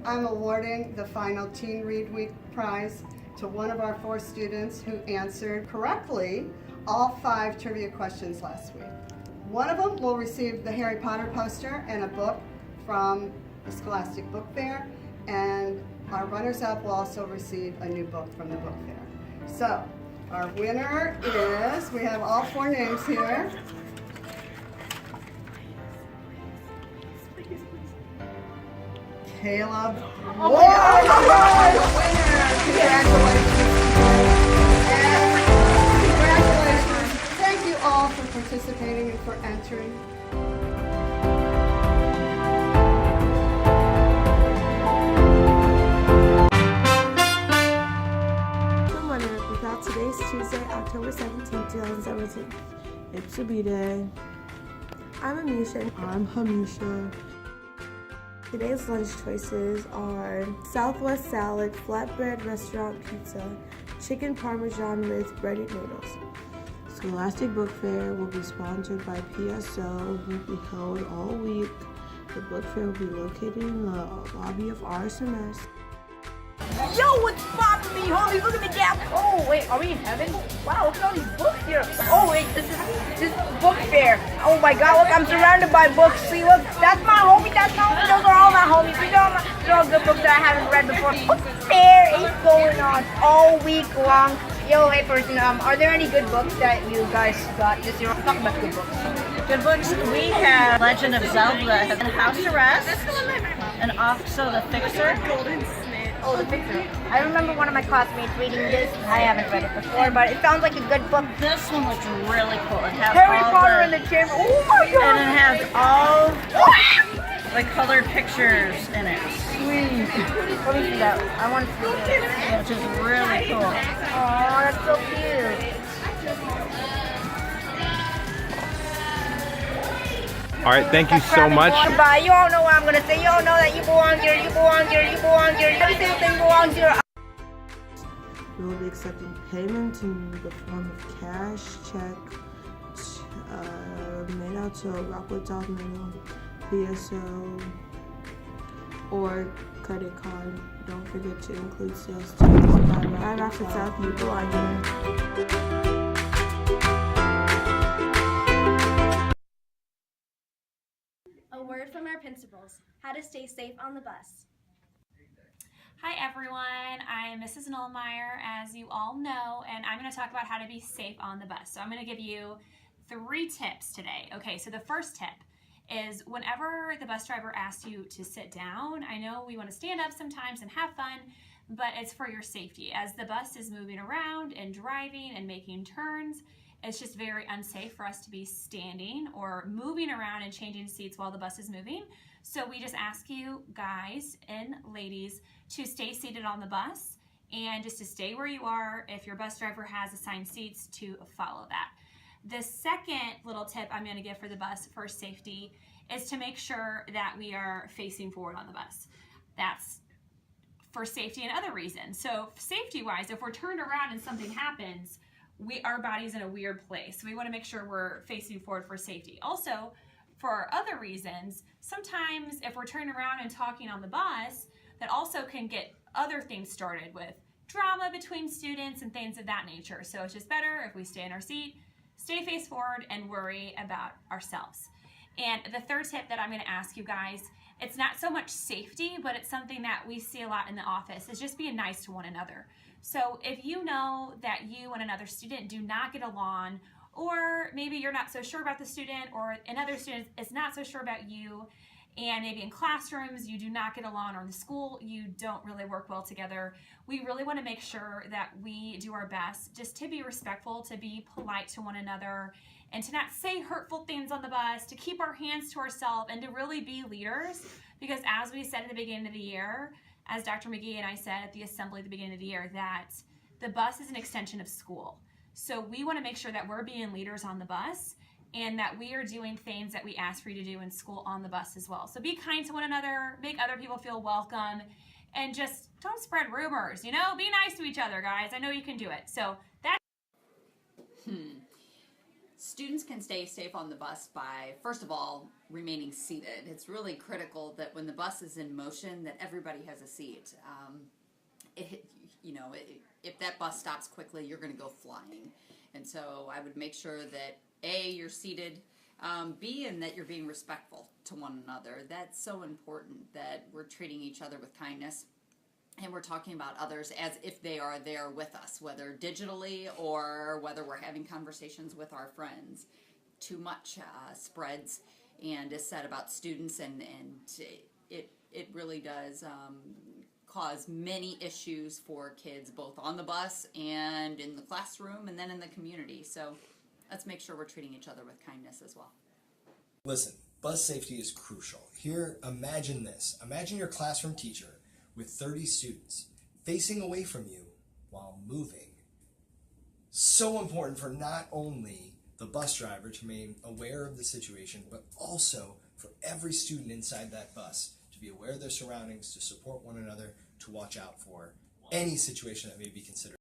I'm awarding the final Teen Read Week prize to one of our 4 students who answered correctly all 5 trivia questions last week. One of them will receive the Harry Potter poster and a book from the Scholastic Book Fair, and our runners-up will also receive a new book from the book fair. So, our winner is, we have all 4 names here. Caleb. Oh my God! Congratulations. Congratulations. Thank you all for participating and for entering. Good morning, everybody. Today's Tuesday, October 17, 2017. It's a B-Day. I'm Ameesha. I'm Hameesha. Today's lunch choices are Southwest salad, flatbread restaurant pizza, chicken parmesan with breaded noodles. Scholastic Book Fair will be sponsored by PSO, will be held all week. The book fair will be located in the lobby of RSMS. Yo, what's poppin' me, homies? Look at me down. Oh, wait, are we in heaven? Wow, look at all these books here. Oh, wait, this is book fair. Oh my God, look, I'm surrounded by books. See, look, that's my homie, that's my homie. Those are all my homies. These are all good books that I haven't read before. Book fair is going on all week long. Yo, hey person, are there any good books that you guys got this year? Talk about good books. Good books, we have Legend of Zelda, and House Arrest, and also The Fixer. Oh, The Fixer. I remember one of my classmates reading this. I haven't read it before, but it sounds like a good book. This one looks really cool. It has Harry all Potter and the Chamber. Oh my God! And it has all the colored pictures in it, Sweet. Let me see that. I want to see it. which is really cool. Oh, that's so cute. All right, thank you so much. Goodbye. You all know what I'm gonna say. You all know that you belong here. You belong here. You belong here. Every single thing belongs here. We will be accepting payment in the form of cash, check, made out to Rockwood South Middle, PSO, or credit card. Don't forget to include sales tax. Bye, Rockwood South, you belong here. A word from our principals, how to stay safe on the bus. Hi everyone, I'm Mrs. Nullmeyer, as you all know, and I'm going to talk about how to be safe on the bus. So I'm going to give you 3 tips today. Okay, so the first tip is whenever the bus driver asks you to sit down, I know we want to stand up sometimes and have fun, but it's for your safety. As the bus is moving around and driving and making turns, it's just very unsafe for us to be standing or moving around and changing seats while the bus is moving. So we just ask you guys and ladies to stay seated on the bus and just to stay where you are. If your bus driver has assigned seats, to follow that. The second little tip I'm going to give for the bus for safety is to make sure that we are facing forward on the bus. That's for safety and other reasons. So safety-wise, if we're turned around and something happens, our body's in a weird place. So we want to make sure we're facing forward for safety. Also, for other reasons, sometimes if we're turning around and talking on the bus, that also can get other things started with drama between students and things of that nature. So it's just better if we stay in our seat, stay face forward, and worry about ourselves. And the third tip that I'm going to ask you guys, it's not so much safety, but it's something that we see a lot in the office, is just being nice to one another. So if you know that you and another student do not get along, or maybe you're not so sure about the student, or another student is not so sure about you, and maybe in classrooms you do not get along, or in the school you don't really work well together, we really want to make sure that we do our best just to be respectful, to be polite to one another, and to not say hurtful things on the bus, to keep our hands to ourselves, and to really be leaders. Because as we said at the beginning of the year, as Dr. McGee and I said at the assembly at the beginning of the year, that the bus is an extension of school. So we want to make sure that we're being leaders on the bus, and that we are doing things that we ask for you to do in school on the bus as well. So be kind to one another, make other people feel welcome, and just don't spread rumors, you know? Be nice to each other, guys. I know you can do it. So that's... Students can stay safe on the bus by, first of all, remaining seated. It's really critical that when the bus is in motion that everybody has a seat. If that bus stops quickly, you're going to go flying. And so I would make sure that A, you're seated, B, and that you're being respectful to one another. That's so important, that we're treating each other with kindness. And we're talking about others as if they are there with us, whether digitally or whether we're having conversations with our friends. Too much spreads and is said about students, and it really does cause many issues for kids, both on the bus and in the classroom and then in the community. So let's make sure we're treating each other with kindness as well. Listen, bus safety is crucial. Here, imagine this. Imagine your classroom teacher with 30 students facing away from you while moving. So important for not only the bus driver to remain aware of the situation, but also for every student inside that bus to be aware of their surroundings, to support one another, to watch out for any situation that may be considered